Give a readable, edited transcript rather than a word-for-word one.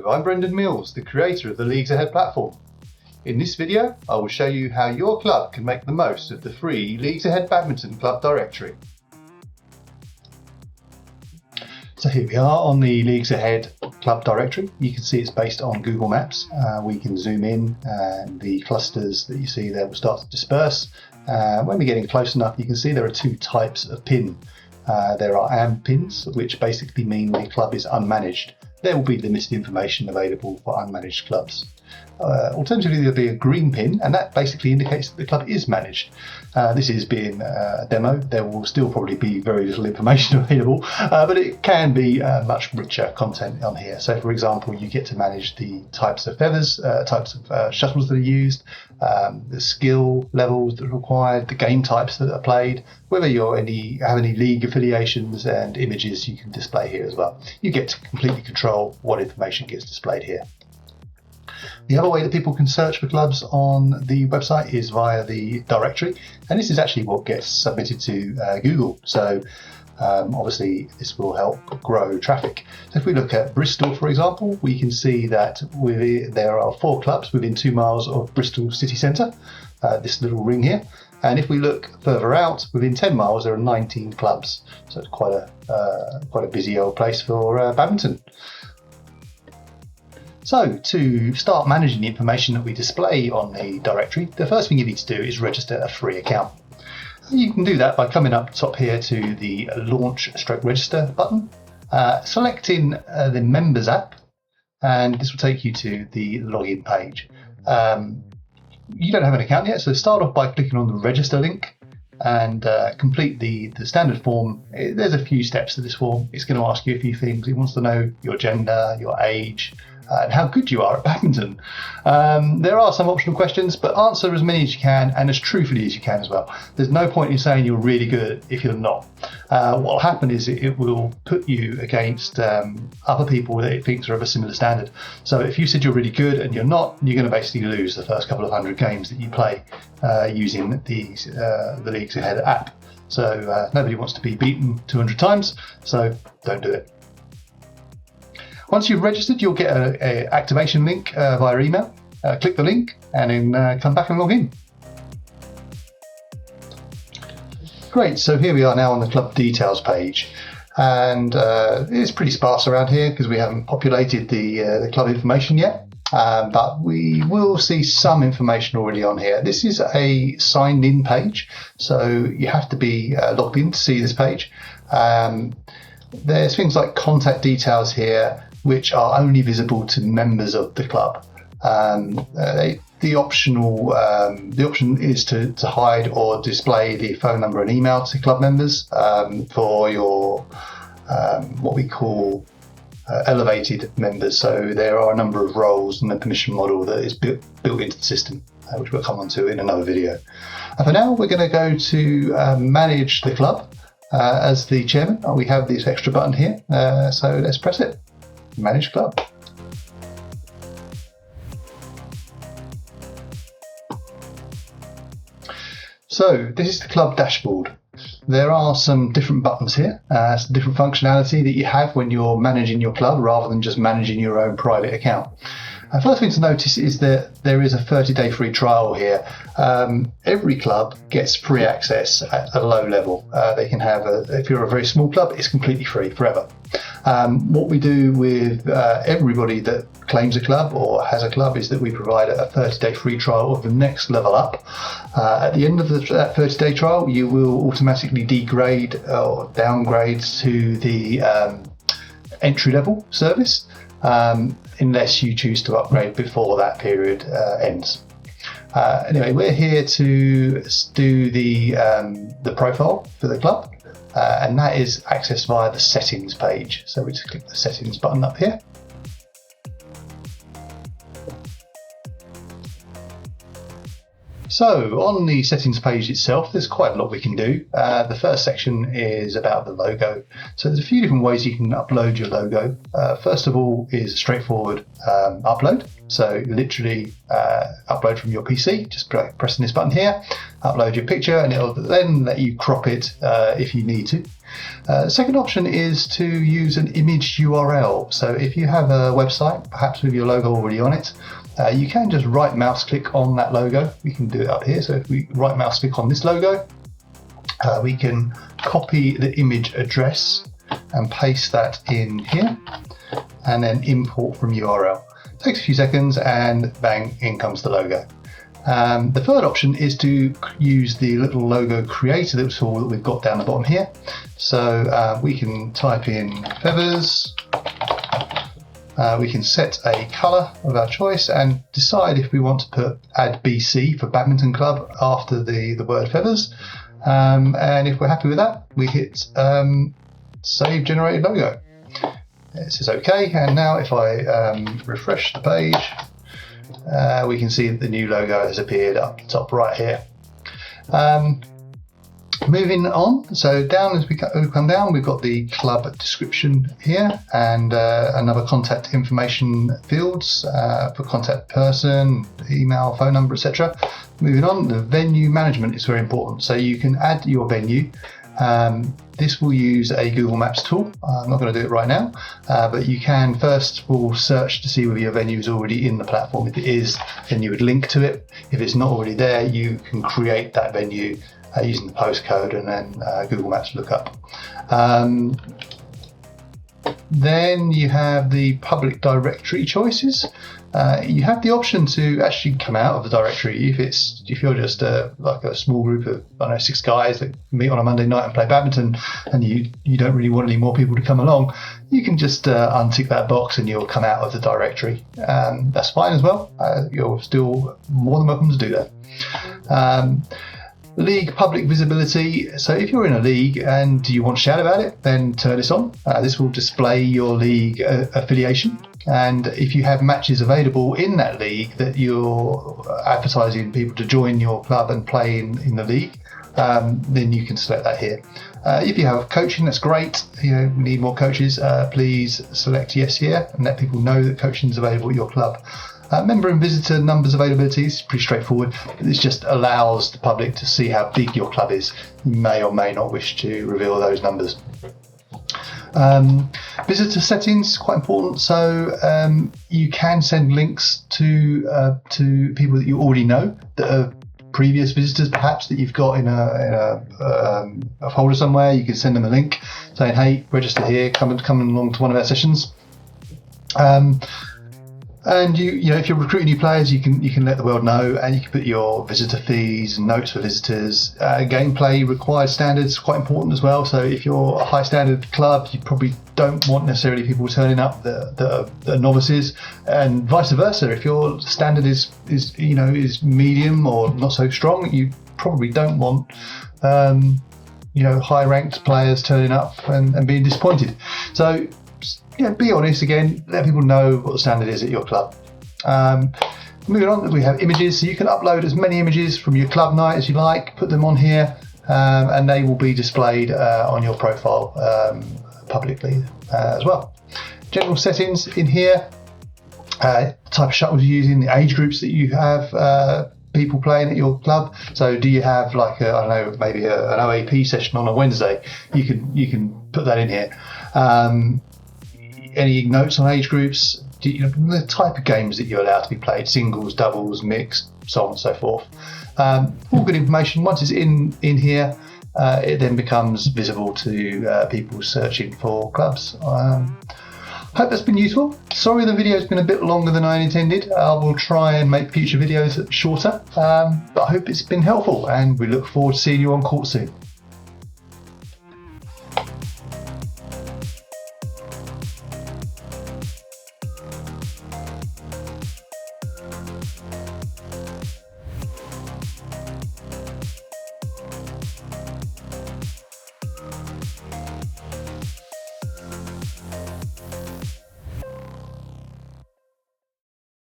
Hello, I'm Brendan Mills, the creator of the Leagues Ahead platform. In this video, I will show you how your club can make the most of the free Leagues Ahead Badminton Club directory. So here we are on the Leagues Ahead club directory. You can see it's based on Google Maps. We can zoom in and the clusters that you see there will start to disperse. When we're getting close enough, you can see there are two types of pin. There are AM pins, which basically mean the club is unmanaged. There will be limited information available for unmanaged clubs. Alternatively, there'll be a green pin, and that basically indicates that the club is managed. This is being a demo. There will still probably be very little information available, but it can be much richer content on here. So, for example, you get to manage the types of feathers, types of shuttles that are used, the skill levels that are required, the game types that are played, whether you have any league affiliations, and images you can display here as well. You get to completely control what information gets displayed here. The other way that people can search for clubs on the website is via the directory, and this is actually what gets submitted to Google. So obviously this will help grow traffic. So if we look at Bristol, for example, we can see that there are 4 clubs within 2 miles of Bristol city centre, this little ring here. And if we look further out, within 10 miles, there are 19 clubs. So it's quite a busy old place for badminton. So to start managing the information that we display on the directory, the first thing you need to do is register a free account. You can do that by coming up top here to the Launch/Register button, selecting the Members app, and this will take you to the login page. You don't have an account yet, so start off by clicking on the Register link and complete the standard form. There's a few steps to this form. It's going to ask you a few things. It wants to know your gender, your age, and how good you are at badminton. There are some optional questions, but answer as many as you can and as truthfully as you can as well. There's no point in saying you're really good if you're not. What will happen is it will put you against other people that it thinks are of a similar standard. So if you said you're really good and you're not, you're going to basically lose the first couple of 100 games that you play using the Leagues Ahead app. So nobody wants to be beaten 200 times, so don't do it. Once you've registered, you'll get an activation link via email. Click the link and then come back and log in. Great, so here we are now on the club details page, and it's pretty sparse around here because we haven't populated the club information yet, but we will see some information already on here. This is a signed in page, so you have to be logged in to see this page. There's things like contact details here, which are only visible to members of the club. The option is to hide or display the phone number and email to club members for your what we call elevated members. So there are a number of roles in the permission model that is built into the system, which we'll come on to in another video. And for now, we're going to go to manage the club. As the chairman, we have this extra button here, so let's press it. Manage club. So this is the club dashboard. There are some different buttons here, some different functionality that you have when you're managing your club rather than just managing your own private account. First thing to notice is that there is a 30-day free trial here. Every club gets free access at a low level. They can have, if you're a very small club, it's completely free forever. What we do with everybody that claims a club or has a club is that we provide a 30-day free trial of the next level up. At the end of that 30-day trial, you will automatically degrade or downgrade to the entry-level service, unless you choose to upgrade before that period ends. Anyway, we're here to do the profile for the club, and that is accessed via the settings page. So we just click the settings button up here. So on the settings page itself, there's quite a lot we can do. The first section is about the logo. So there's a few different ways you can upload your logo. First of all is a straightforward upload. So literally upload from your PC, just pressing this button here, upload your picture, and it'll then let you crop it if you need to. Second option is to use an image URL. So if you have a website, perhaps with your logo already on it, you can just right mouse click on that logo. We can do it up here. So if we right mouse click on this logo, we can copy the image address and paste that in here, and then import from URL. Takes a few seconds, and bang, in comes the logo. The third option is to use the little logo creator tool that we've got down the bottom here. So we can type in feathers. We can set a colour of our choice and decide if we want to put add BC for Badminton Club after the word feathers. And if we're happy with that, we hit save generated logo. It says OK, and now if I refresh the page, we can see that the new logo has appeared up the top right here. Moving on, so down as we come down, we've got the club description here, and another contact information fields for contact person, email, phone number, etc. Moving on, the venue management is very important. So you can add your venue. This will use a Google Maps tool. I'm not going to do it right now, but you can first of all search to see whether your venue is already in the platform. If it is, then you would link to it. If it's not already there, you can create that venue using the postcode and then Google Maps lookup. Then you have the public directory choices. You have the option to actually come out of the directory if you're just like a small group of, I don't know, 6 guys that meet on a Monday night and play badminton, and you don't really want any more people to come along. You can just untick that box and you'll come out of the directory. That's fine as well. You're still more than welcome to do that. League public visibility. So if you're in a league and you want to shout about it, then turn this on. This will display your league affiliation. And if you have matches available in that league that you're advertising people to join your club and play in the league, then you can select that here. If you have coaching, that's great. We need more coaches. Please select yes here and let people know that coaching is available at your club. Member and visitor numbers availability is pretty straightforward. This just allows the public to see how big your club is. You may or may not wish to reveal those numbers. Visitor settings is quite important. So you can send links to people that you already know that are previous visitors, perhaps that you've got in a folder somewhere. You can send them a link saying, "Hey, register here. Come along to one of our sessions." And if you're recruiting new players, you can let the world know, and you can put your visitor fees and notes for visitors. Gameplay required standards, quite important as well. So if you're a high standard club, you probably don't want necessarily people turning up that are novices, and vice versa. If your standard is medium or not so strong, you probably don't want high ranked players turning up and being disappointed. So be honest again, let people know what the standard is at your club. Moving on, we have images, so you can upload as many images from your club night as you like, put them on here, and they will be displayed on your profile publicly as well. General settings in here, type of shuttles you're using, the age groups that you have people playing at your club. So do you have like maybe an OAP session on a Wednesday? You can put that in here. Any notes on age groups, the type of games that you're allowed to be played, singles, doubles, mixed, so on and so forth. All good information. Once it's in here, it then becomes visible to people searching for clubs. Hope that's been useful. Sorry the video's been a bit longer than I intended. I will try and make future videos shorter, but I hope it's been helpful, and we look forward to seeing you on court soon.